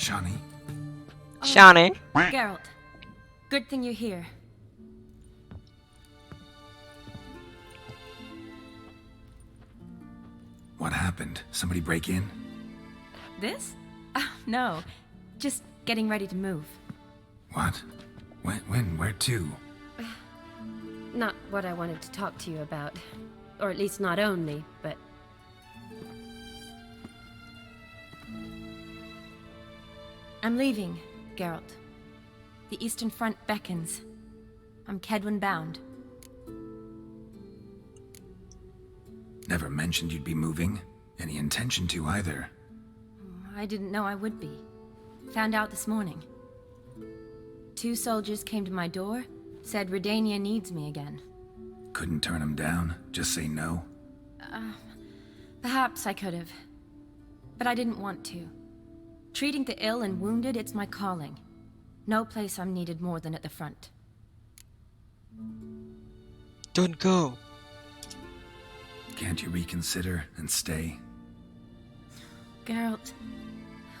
Shani. Shani. Geralt, good thing you're here. What happened? Somebody break in? This? No. Just getting ready to move. What? When? Where to? Not what I wanted to talk to you about. Or at least not only, but... I'm leaving, Geralt. The Eastern Front beckons. I'm Kedwin bound. Never mentioned you'd be moving. Any intention to either. I didn't know I would be. Found out this morning. 2 soldiers came to my door, said Redania needs me again. Couldn't turn him down? Just say no? Perhaps I could have. But I didn't want to. Treating the ill and wounded, it's my calling. No place I'm needed more than at the front. Don't go. Can't you reconsider and stay? Geralt,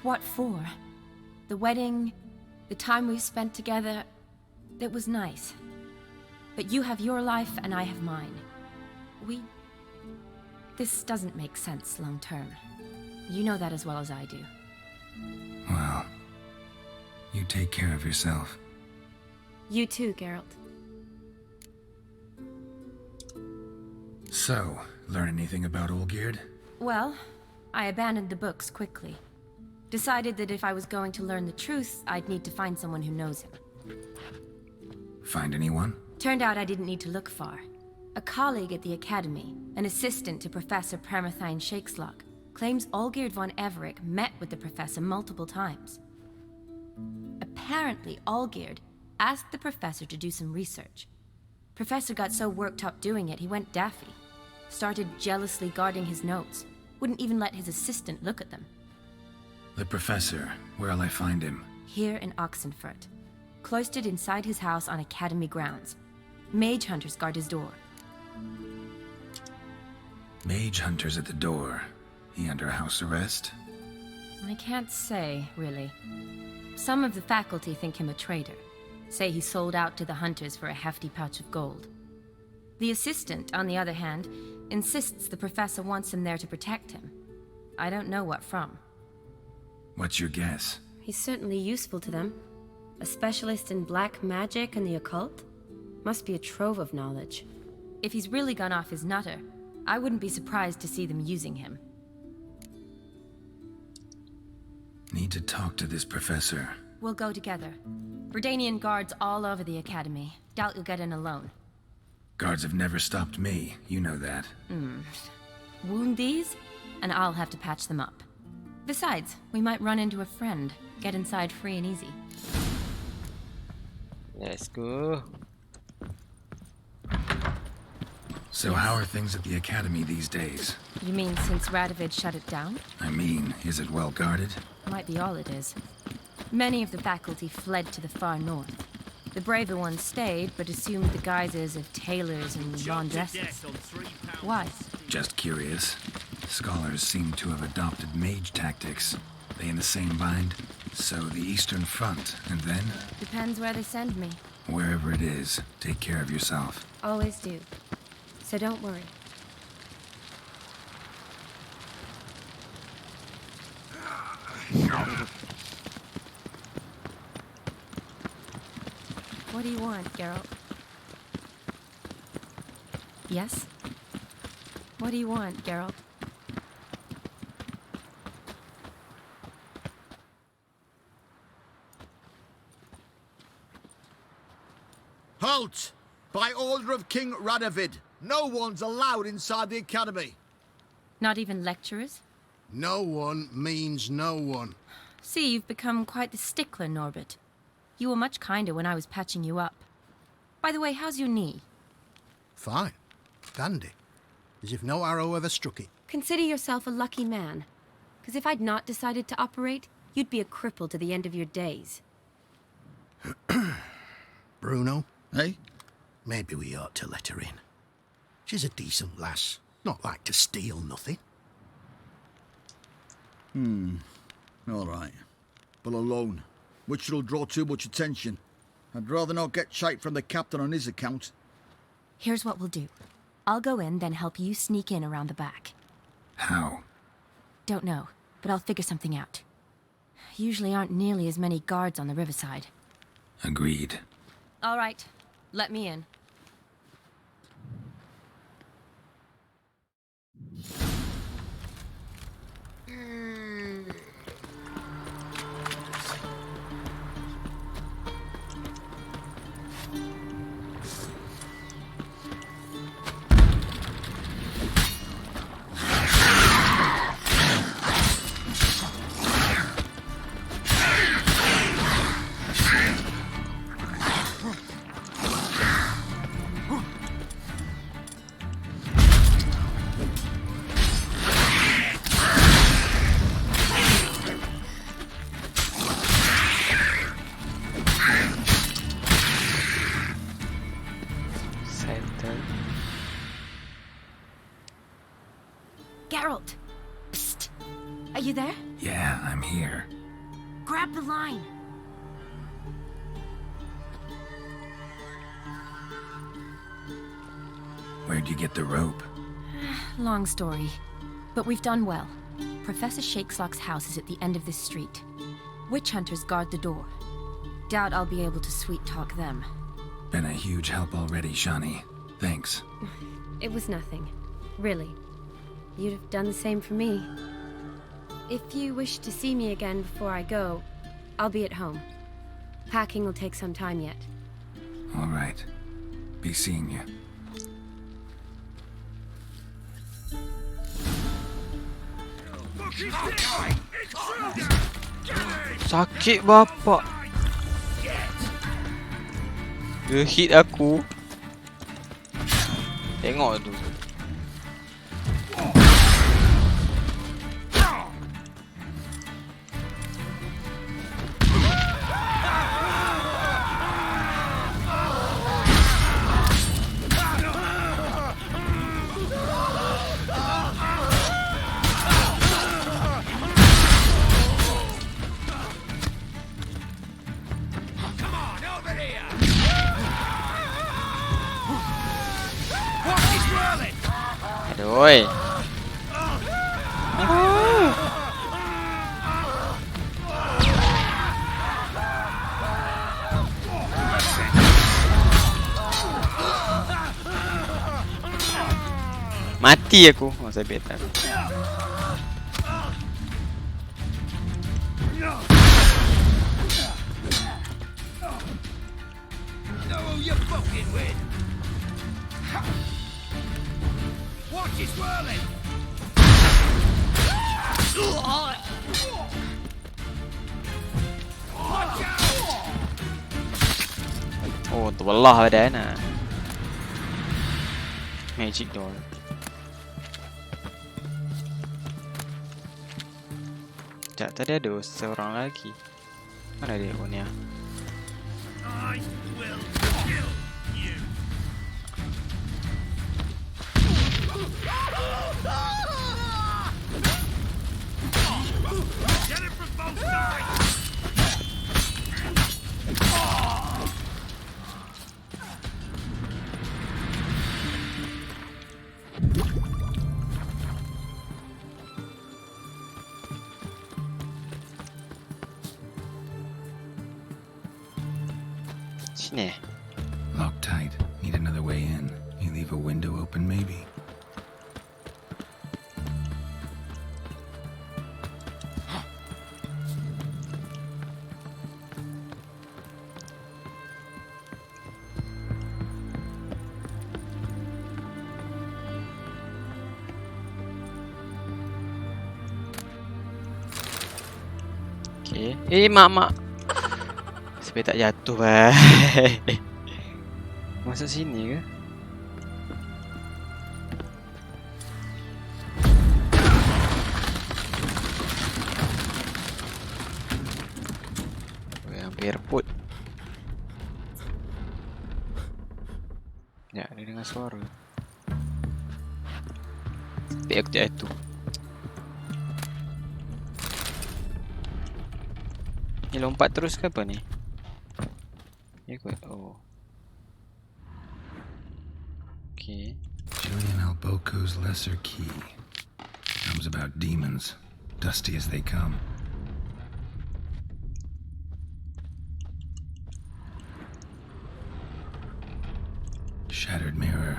what for? The wedding, the time we've spent together, it was nice. But you have your life and I have mine. This doesn't make sense long term. You know that as well as I do. Well, you take care of yourself. You too, Geralt. So, learn anything about Olgierd? Well, I abandoned the books quickly. Decided that if I was going to learn the truth, I'd need to find someone who knows him. Find anyone? Turned out I didn't need to look far. A colleague at the Academy, an assistant to Professor Permathine Shakeslok, claims Olgierd von Everec met with the professor multiple times. Apparently, Olgierd asked the professor to do some research. Professor got so worked up doing it, he went daffy. Started jealously guarding his notes. Wouldn't even let his assistant look at them. The professor. Where'll I find him? Here in Oxenfurt. Cloistered inside his house on Academy grounds. Mage hunters guard his door. Mage hunters at the door. He under house arrest? I can't say, really. Some of the faculty think him a traitor. Say he sold out to the hunters for a hefty pouch of gold. The assistant, on the other hand, insists the professor wants him there to protect him. I don't know what from. What's your guess? He's certainly useful to them. A specialist in black magic and the occult? Must be a trove of knowledge. If he's really gone off his nutter, I wouldn't be surprised to see them using him. Need to talk to this professor. We'll go together. Redanian guards all over the Academy. Doubt you'll get in alone. Guards have never stopped me, you know that. Wound these, and I'll have to patch them up. Besides, we might run into a friend. Get inside free and easy. Let's go. So how are things at the Academy these days? You mean since Radovid shut it down? I mean, is it well guarded? Might be all it is. Many of the faculty fled to the far north. The braver ones stayed, but assumed the guises of tailors and laundresses. Why? Just curious. Scholars seem to have adopted mage tactics. They in the same bind? So the Eastern Front, and then? Depends where they send me. Wherever it is, take care of yourself. Always do. So don't worry. What do you want, Geralt? Yes? What do you want, Geralt? Halt! By order of King Radovid, no one's allowed inside the Academy. Not even lecturers? No one means no one. See, you've become quite the stickler, Norbert. You were much kinder when I was patching you up. By the way, how's your knee? Fine. Dandy. As if no arrow ever struck it. Consider yourself a lucky man. Because if I'd not decided to operate, you'd be a cripple to the end of your days. Bruno, eh? Maybe we ought to let her in. She's a decent lass. Not like to steal nothing. All right. people alone, which will draw too much attention. I'd rather not get shite from the captain on his account. Here's what we'll do. I'll go in, then help you sneak in around the back. How? Don't know, but I'll figure something out. Usually aren't nearly as many guards on the riverside. Agreed. All right, let me in. Geralt! Psst! Are you there? Yeah, I'm here. Grab the line! Where'd you get the rope? Long story. But we've done well. Professor Shakesock's house is at the end of this street. Witch hunters guard the door. Doubt I'll be able to sweet-talk them. Been a huge help already, Shani. Thanks. It was nothing. Really. You'd have done the same for me. If you wish to see me again before I go, I'll be at home. Packing will take some time yet. All right. Be seeing you. Sakit bapak. Dia hit aku. Tengok tu. Oi. Mati aku. Oh, saya beta. Oh, terbelah badan lah. Magic door. Sekejap, tadi ada seorang lagi. Mana dia punya? I will kill you. Get it from both sides. Sini. Locked tight. Need another way in. You leave a window open, maybe? Okay. Mak. Supaya tak jatuh lah. Masuk sini ke? Hampir put. Ya, dia dengar suara. Tapi aku jatuh. Ni lompat terus ke apa ni? Ikut. Oh. Okay. Julian Alboco's lesser key. Comes about demons, dusty as they come. Shattered mirror.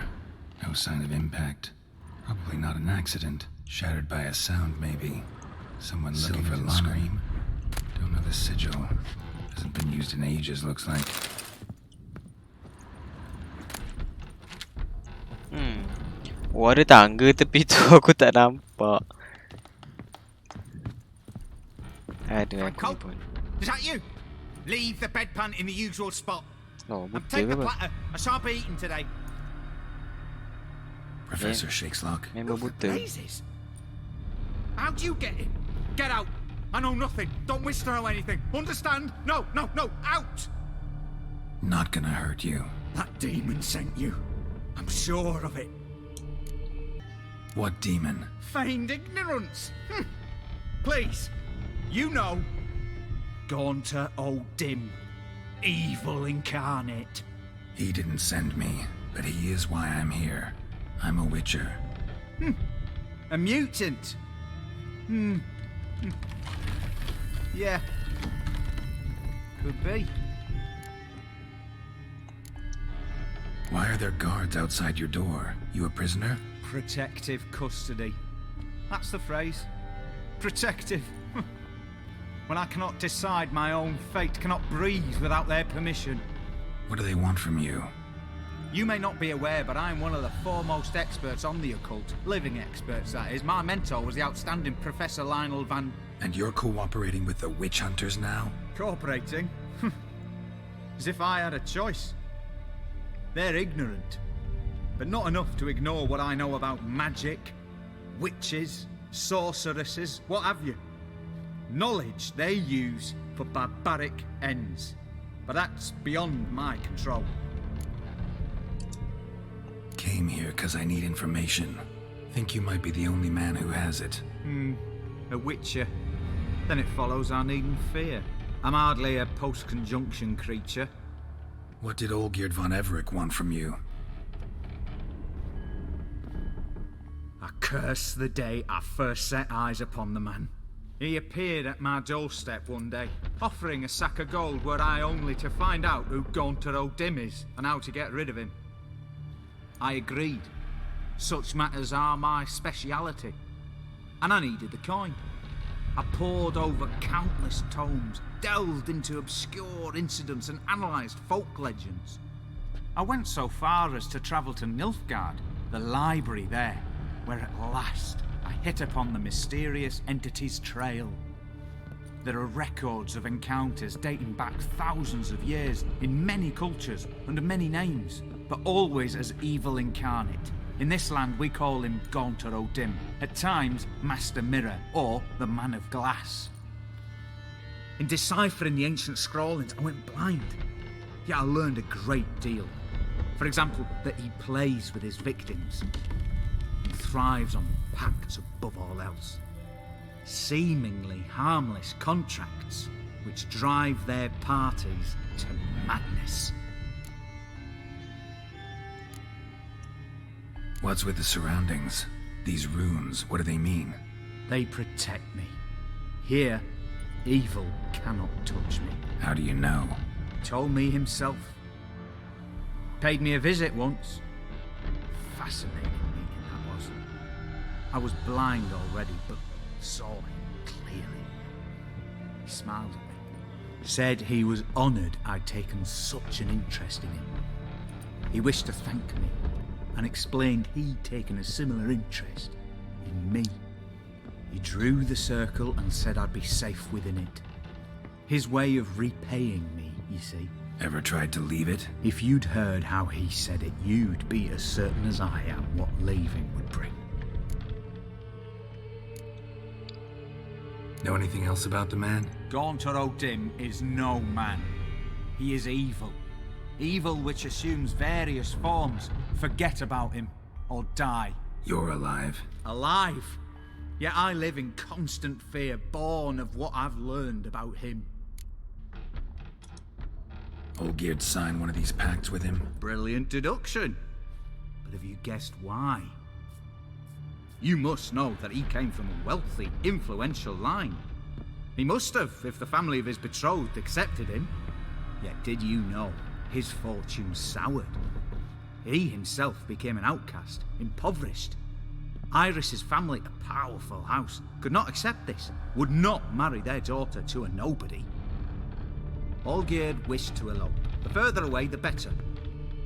No sign of impact. Probably not an accident. Shattered by a sound, maybe. Someone looking for scream. Don't know the sigil. Hasn't been used in ages, looks like. Oh, ada tangga tepi tu. Aku tak nampak. Aduh, aku pun. Is that you? Leave the bedpan in the usual spot. Oh, And betul take ke the apa? platter. I shan't be eating today. Professor shakes lock. Member buta. Blazes. How do you get in? Get out. I know nothing. Don't wish to know anything. Understand? No, no, no. Out. Not gonna hurt you. That demon sent you. I'm sure of it. What demon? Feigned ignorance. Please. You know. Gaunter O'Dim. Evil incarnate. He didn't send me, but he is why I'm here. I'm a witcher. A mutant. Yeah. Could be. Why are there guards outside your door? You a prisoner? Protective custody. That's the phrase. Protective. When I cannot decide my own fate, cannot breathe without their permission. What do they want from you? You may not be aware, but I'm one of the foremost experts on the occult. Living experts, that is. My mentor was the outstanding Professor Lionel Van... And you're cooperating with the witch hunters now? Cooperating? As if I had a choice. They're ignorant, but not enough to ignore what I know about magic, witches, sorceresses, what have you. Knowledge they use for barbaric ends, but that's beyond my control. Came here because I need information. Think you might be the only man who has it. A witcher. Then it follows I needn't fear. I'm hardly a post-conjunction creature. What did Olgierd von Everec want from you? I curse the day I first set eyes upon the man. He appeared at my doorstep one day, offering a sack of gold were I only to find out who Gaunter O'Dim is and how to get rid of him. I agreed. Such matters are my speciality. And I needed the coin. I pored over countless tomes, delved into obscure incidents and analysed folk legends. I went so far as to travel to Nilfgaard, the library there, where at last I hit upon the mysterious entity's trail. There are records of encounters dating back thousands of years in many cultures under many names, but always as evil incarnate. In this land we call him Gaunter O'Dim, at times Master Mirror or the Man of Glass. In deciphering the ancient scrawlings I went blind, yet I learned a great deal. For example, that he plays with his victims. He thrives on pacts above all else. Seemingly harmless contracts which drive their parties to madness. What's with the surroundings? These runes, what do they mean? They protect me. Here, evil cannot touch me. How do you know? Told me himself. Paid me a visit once. Fascinating meeting that was. I was blind already, but saw him clearly. He smiled at me. Said he was honoured I'd taken such an interest in him. He wished to thank me and explained he'd taken a similar interest in me. He drew the circle and said I'd be safe within it. His way of repaying me, you see. Ever tried to leave it? If you'd heard how he said it, you'd be as certain as I am what leaving would bring. Know anything else about the man? Gaunter O'Dim is no man. He is evil. Evil which assumes various forms. Forget about him, or die. You're alive. Alive? Yet I live in constant fear, born of what I've learned about him. Olgierd sign one of these pacts with him? Brilliant deduction. But have you guessed why? You must know that he came from a wealthy, influential line. He must have, if the family of his betrothed accepted him. Yet did you know his fortune soured? He himself became an outcast, impoverished. Iris's family, a powerful house, could not accept this, would not marry their daughter to a nobody. Olgierd wished to elope. The further away, the better.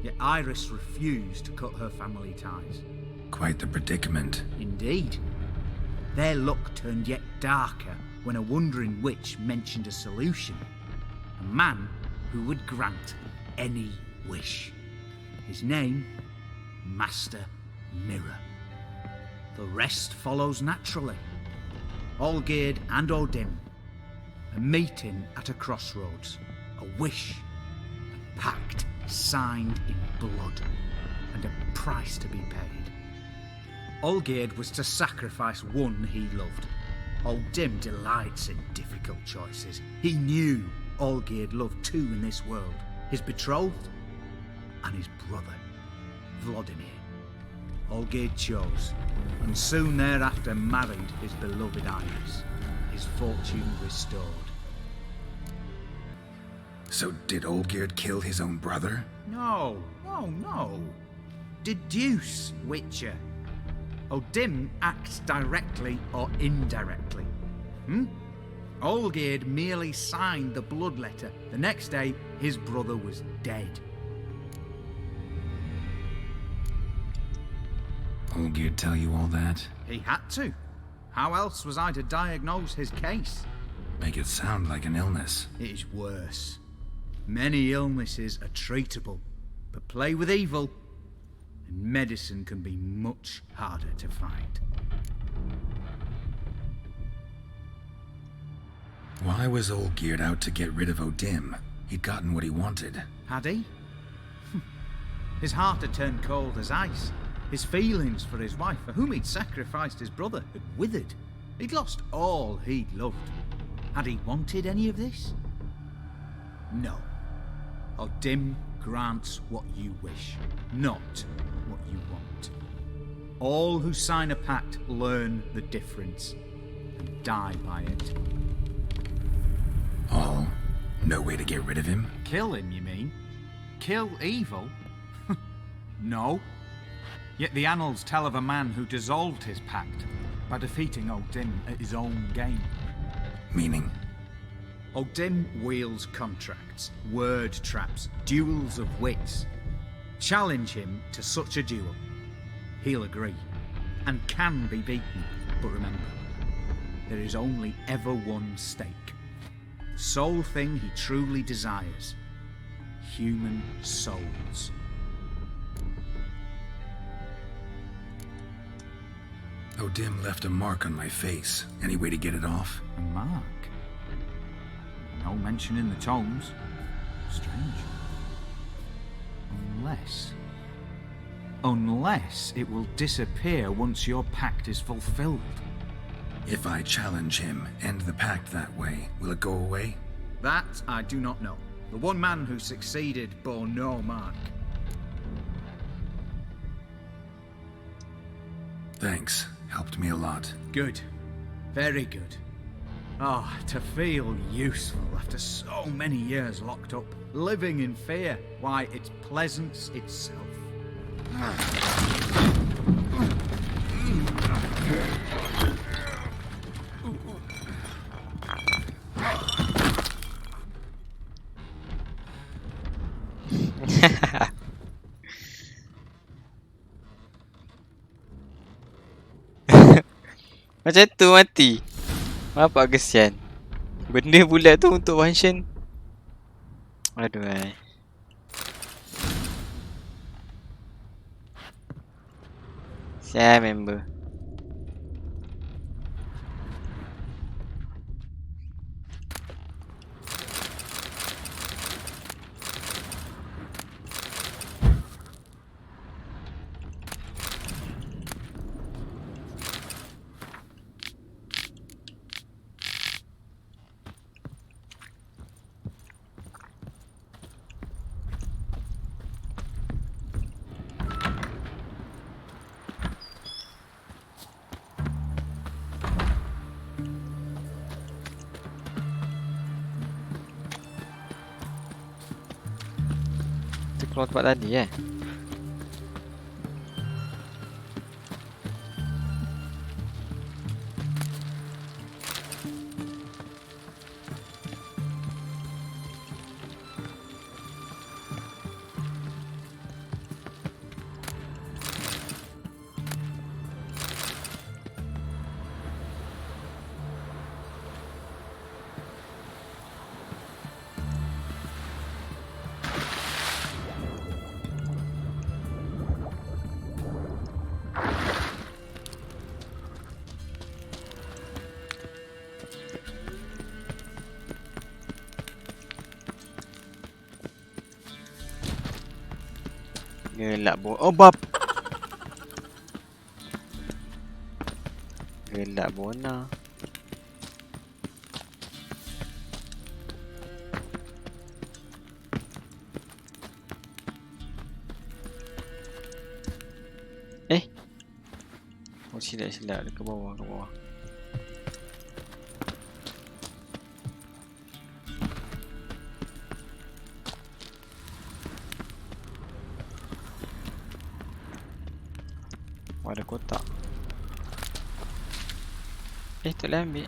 Yet Iris refused to cut her family ties. Quite the predicament. Indeed. Their luck turned yet darker when a wandering witch mentioned a solution. A man who would grant any wish. His name, Master Mirror. The rest follows naturally. Olgierd and Odin, a meeting at a crossroads, a wish, a pact signed in blood, and a price to be paid. Olgierd was to sacrifice one he loved. Odin delights in difficult choices. He knew Olgierd loved two in this world, his betrothed and his brother, Vladimir. Olgierd chose, and soon thereafter married his beloved Iris, his fortune restored. So did Olgierd kill his own brother? No. Deduce, Witcher. Odin acts directly or indirectly. Olgierd merely signed the blood letter. The next day, his brother was dead. Olgierd tell you all that? He had to. How else was I to diagnose his case? Make it sound like an illness. It is worse. Many illnesses are treatable, but play with evil, and medicine can be much harder to find. Why was Olgierd out to get rid of Odin? He'd gotten what he wanted. Had he? His heart had turned cold as ice. His feelings for his wife, for whom he'd sacrificed his brother, had withered. He'd lost all he'd loved. Had he wanted any of this? No. Odin grants what you wish, not what you want. All who sign a pact learn the difference and die by it. All? No way to get rid of him? Kill him, you mean? Kill evil? No. Yet the annals tell of a man who dissolved his pact by defeating Odin at his own game. Meaning? Odin wields contracts, word traps, duels of wits. Challenge him to such a duel. He'll agree, and can be beaten. But remember, there is only ever one stake. The sole thing he truly desires. Human souls. Odin left a mark on my face. Any way to get it off? A mark? No mention in the tomes. Strange. Unless it will disappear once your pact is fulfilled. If I challenge him, end the pact that way, will it go away? That I do not know. The one man who succeeded bore no mark. Thanks. Helped me a lot. Good. Very good. Oh, to feel useful after so many years locked up, living in fear. Why, it's pleasance itself. Macam tu mati. Apa kesian. Benda bulat tu untuk function. Aduh ai. Saya member. Kita keluar tempat tadi eh. Gelap bona. Oh bab. Gelap bona. Oh silap ke bawah, ke bawah. Ada kotak. Tak boleh ambil.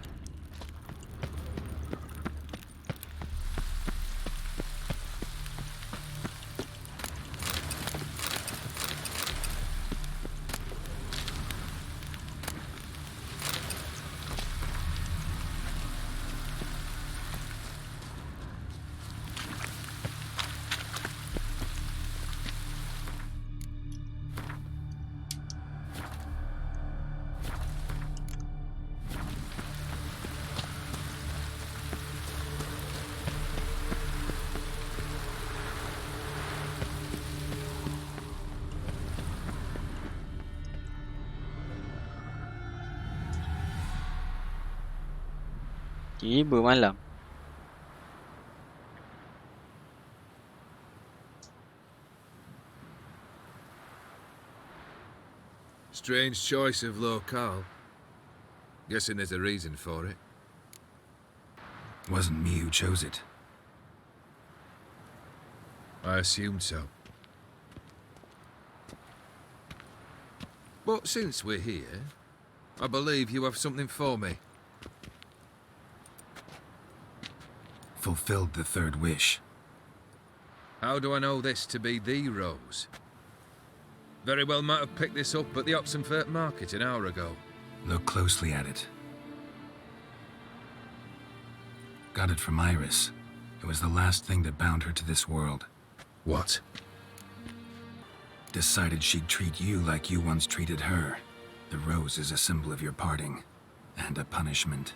Tiba malam. Strange choice of locale. Guessing there's a reason for it. Wasn't me who chose it. I assumed so. But since we're here, I believe you have something for me. Fulfilled the third wish. How do I know this to be the rose? Very well might have picked this up at the Oxenfurt market an hour ago. Look closely at it. Got it from Iris. It was the last thing that bound her to this world. What? Decided she'd treat you like you once treated her. The rose is a symbol of your parting, and a punishment.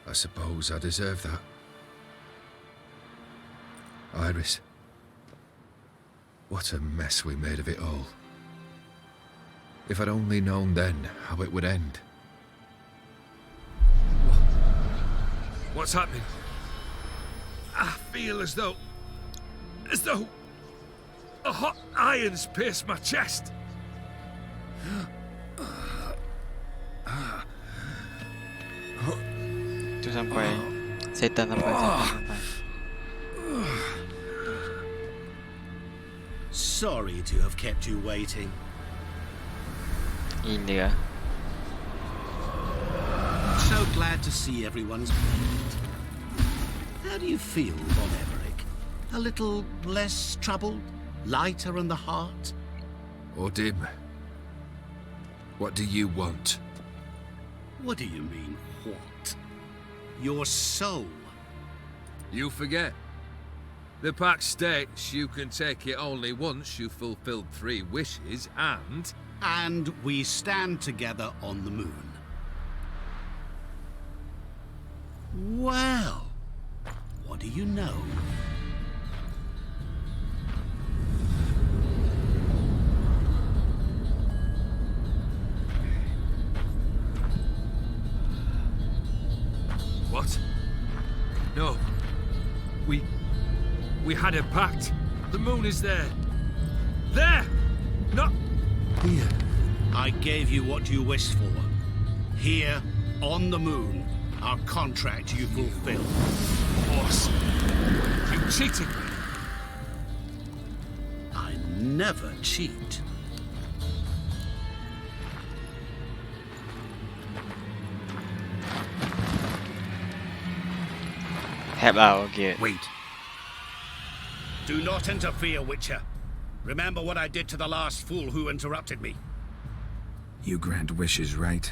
I suppose I deserve that. Iris. What a mess we made of it all. If I'd only known then how it would end. What's happening? I feel as though a hot iron's pierced my chest. Tu sampai setan sampai. Sorry to have kept you waiting. Ini lah. So glad to see everyone's made. How do you feel, Von Emmerich? A little less troubled? Lighter in the heart? Or dim? What do you want? What do you mean, what? Your soul. You forget. The pact states you can take it only once you've fulfilled 3 wishes and... And we stand together on the moon. Well, what do you know? What? No. We had a pact. The moon is there. There! Not here. I gave you what you wished for. Here, on the moon, our contract you fulfilled. Boss, you cheated me. never cheat. Harap okay. Wait. Do not interfere, Witcher. Remember what I did to the last fool who interrupted me. You grant wishes, right?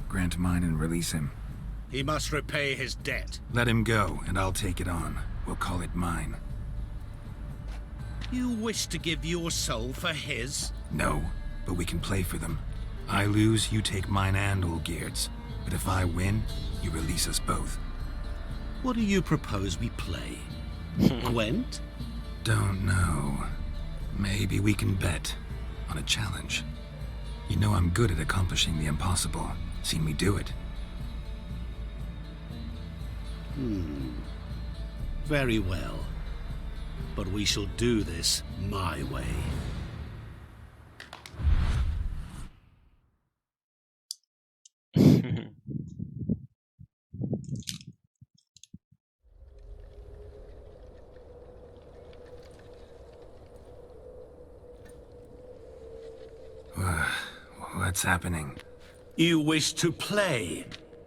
Grant mine and release him. He must repay his debt. Let him go, and I'll take it on. We'll call it mine. You wish to give your soul for his? No, but we can play for them. I lose, you take mine and Olgierd's. But if I win, you release us both. What do you propose we play? Gwent? Don't know. Maybe we can bet on a challenge. You know I'm good at accomplishing the impossible. Seen me do it. Very well. But we shall do this my way. What's happening? You wish to play,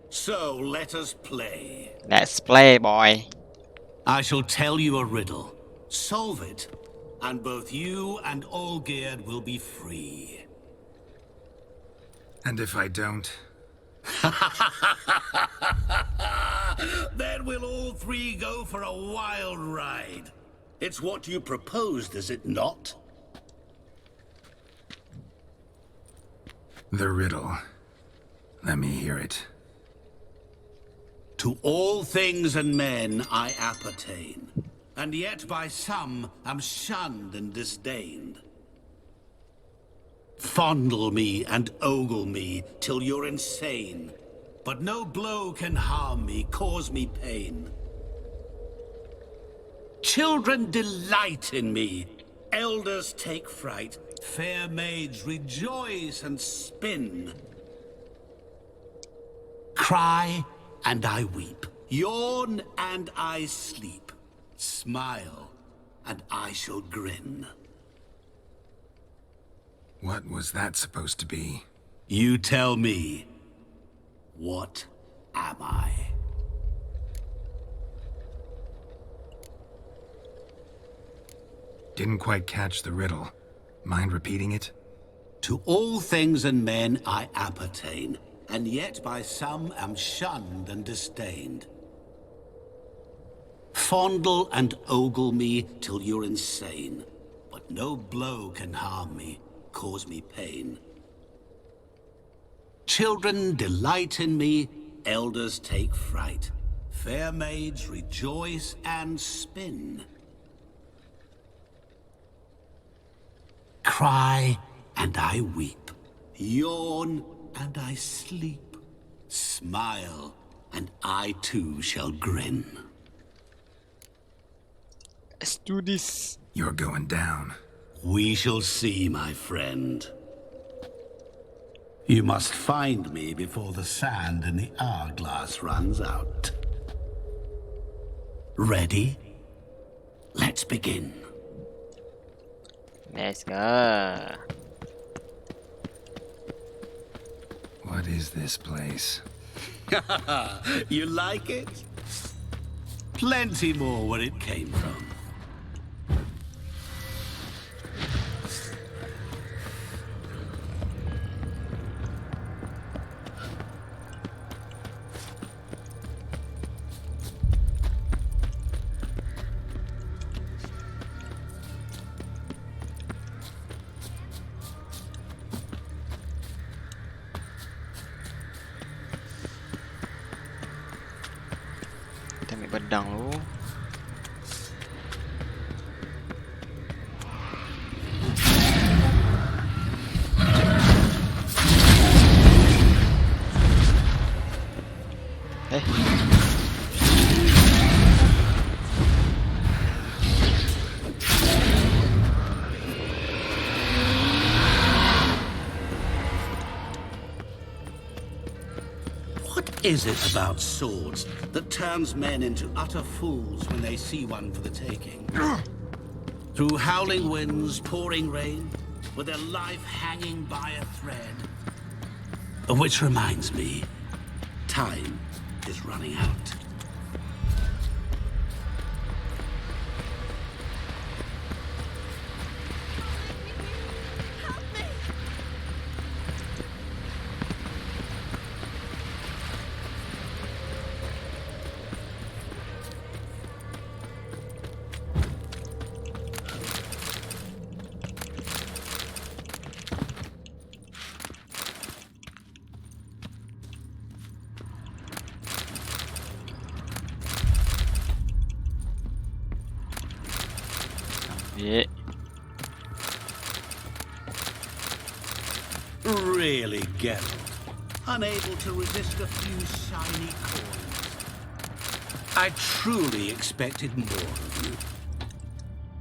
so let us play. Let's play, boy. I shall tell you a riddle. Solve it, and both you and Olgierd will be free. And if I don't? Then we'll all three go for a wild ride. It's what you proposed, is it not? The riddle. Let me hear it. To all things and men I appertain, and yet by some am shunned and disdained. Fondle me and ogle me till you're insane, but no blow can harm me, cause me pain. Children delight in me, elders take fright, fair maids rejoice and spin. Cry and I weep, yawn and I sleep, smile and I shall grin. What was that supposed to be? You tell me, what am I? Didn't quite catch the riddle. Mind repeating it? To all things and men I appertain, and yet by some am shunned and disdained. Fondle and ogle me till you're insane, but no blow can harm me, cause me pain. Children delight in me, elders take fright, fair maids rejoice and spin. Cry and I weep, yawn and I sleep, smile and I too shall grin. Let's do this. You're going down. We shall see, my friend. You must find me before the sand in the hourglass runs out. Ready? Let's begin. Let's go. What is this place? You like it? Plenty more where it came from. Kita ambil pedang dulu. What is it about swords that turns men into utter fools when they see one for the taking? Through howling winds, pouring rain, with their life hanging by a thread. Which reminds me, time is running out. Yeah. Really, Geralt? Unable to resist a few shiny coins? I truly expected more of you.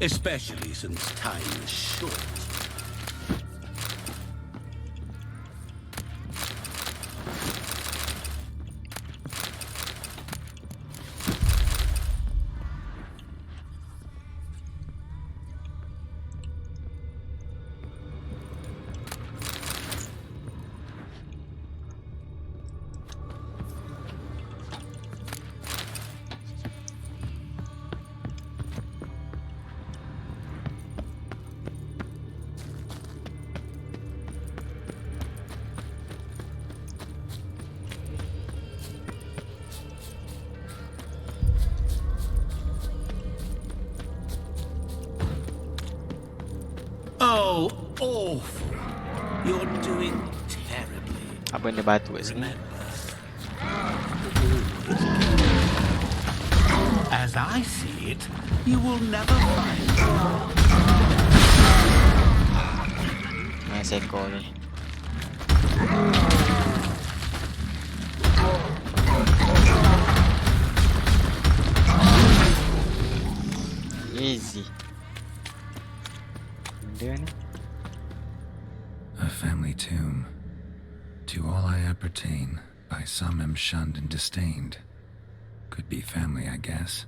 Especially since time is short. Oh, awful. You're doing terribly. Apa yang dia batu kat sini? As I see it, you will never find Main sekor ni. Easy. Benda ni. A family tomb. To all I appertain, by some am shunned and disdained. Could be family, I guess.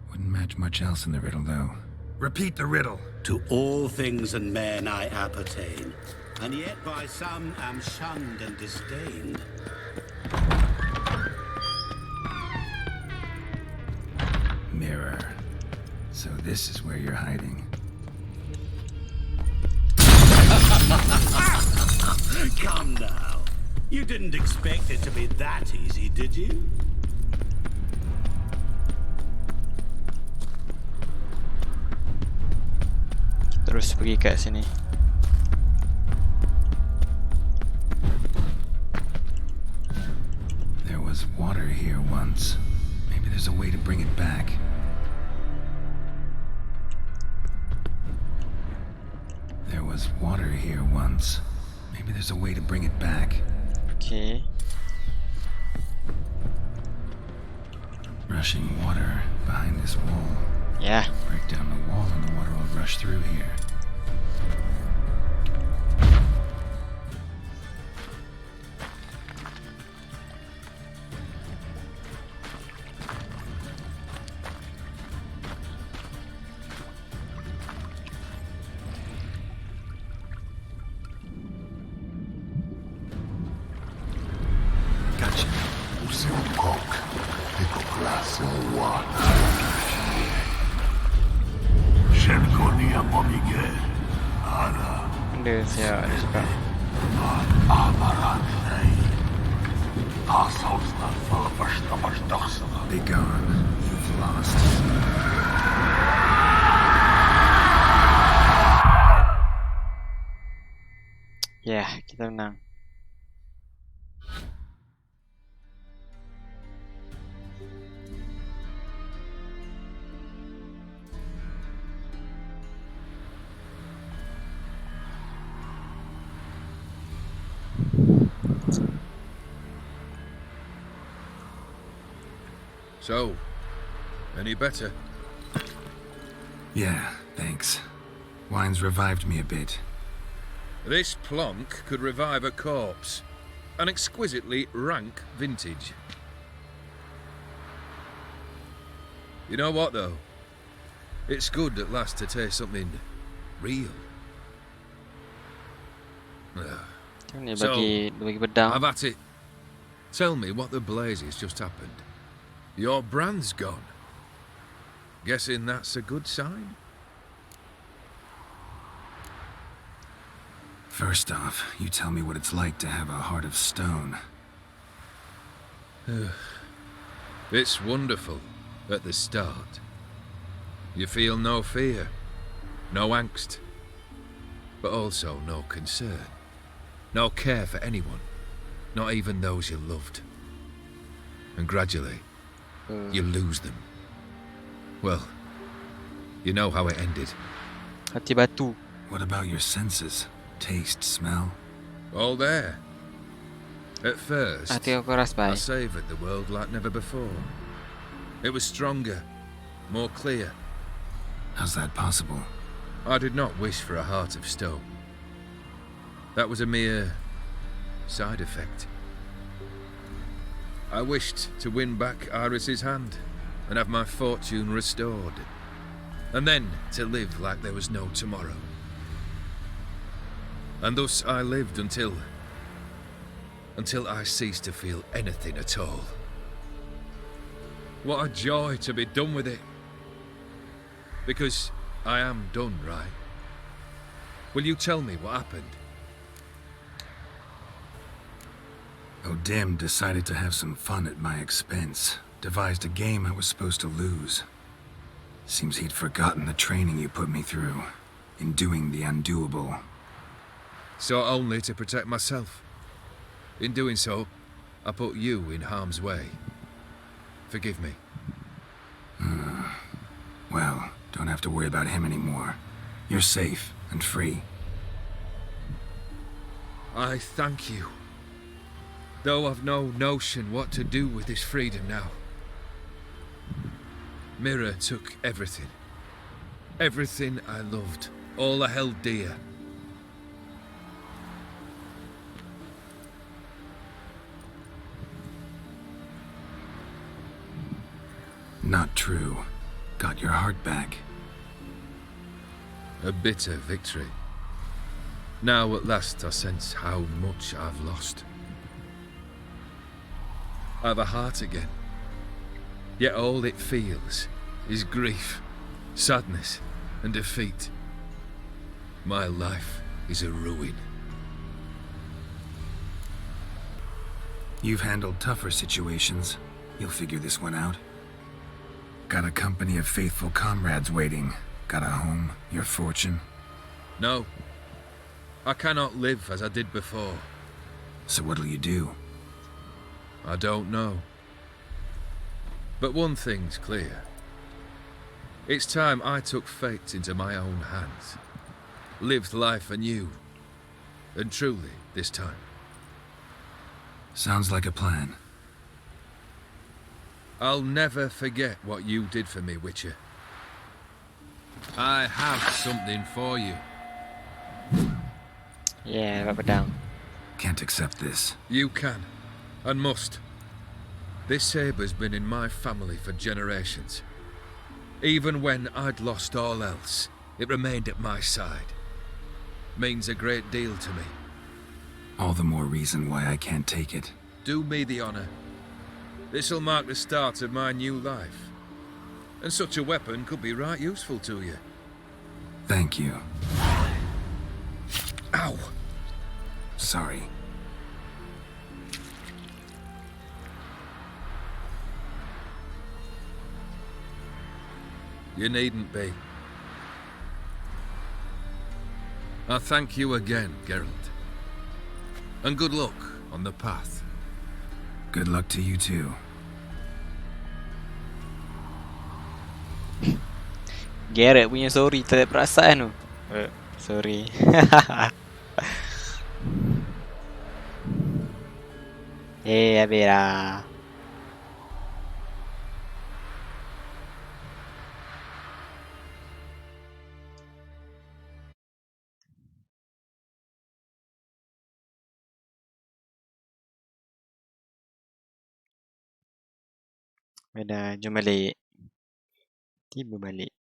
Wouldn't match much else in the riddle, though. Repeat the riddle. to all things and men I appertain, and yet by some am shunned and disdained. Mirror. So this is where you're hiding. Come now. You didn't expect it to be that easy, did you? Terus pergi kat sini. There was water here once. Maybe there's a way to bring it back. There was water here once. Maybe there's a way to bring it back. Okay. Rushing water behind this wall. Yeah. Break down the wall and the water will rush through here. Gotcha. Benda siap dia cakap. Be gone. You've lost. Yeah, kita menang. So, any better? Yeah, thanks. Wine's revived me a bit. This plonk could revive a corpse. An exquisitely rank vintage. You know what, though? It's good at last to taste something real. Macam ni So, bagi pedang. Have at it. Tell me what the blazes just happened. Your brand's gone. Guessing that's a good sign? First off, you tell me what it's like to have a heart of stone. It's wonderful at the start. You feel no fear, no angst, but also no concern, no care for anyone, not even those you loved. And gradually, you lose them. Well, you know how it ended. Hati batu. What about your senses? Taste, smell? All there. At first, Hati aku keras, I bai. savoured the world like never before. It was stronger, more clear. How's that possible? I did not wish for a heart of stone. That was a mere side effect. I wished to win back Iris's hand and have my fortune restored, and then to live like there was no tomorrow. And thus I lived until I ceased to feel anything at all. What a joy to be done with it. Because I am done, right? Will you tell me what happened? O'Dim decided to have some fun at my expense. Devised a game I was supposed to lose. Seems he'd forgotten the training you put me through in doing the undoable. So only to protect myself. In doing so, I put you in harm's way. Forgive me. Well, don't have to worry about him anymore. You're safe and free. I thank you. Though I've no notion what to do with this freedom now. Mirror took everything. Everything I loved. All I held dear. Not true. Got your heart back. A bitter victory. Now at last I sense how much I've lost. I've a heart again. Yet all it feels is grief, sadness, and defeat. My life is a ruin. You've handled tougher situations. You'll figure this one out. Got a company of faithful comrades waiting. Got a home, your fortune. No. I cannot live as I did before. So what'll you do? I don't know. But one thing's clear. It's time I took fate into my own hands. Lived life anew. And truly, this time. Sounds like a plan. I'll never forget what you did for me, Witcher. I have something for you. Yeah, dapat pedang. Can't accept this. You can, and must. This sabre's been in my family for generations. Even when I'd lost all else, it remained at my side. Means a great deal to me. All the more reason why I can't take it. Do me the honor. This'll mark the start of my new life. And such a weapon could be right useful to you. Thank you. Ow! Sorry. You needn't be. I thank you again, Geralt. And good luck on the path. Good luck to you too. Garrett punya sorry tak ada perasaan tu. Sorry. Habis dah. Dah, jom balik. Tiba balik.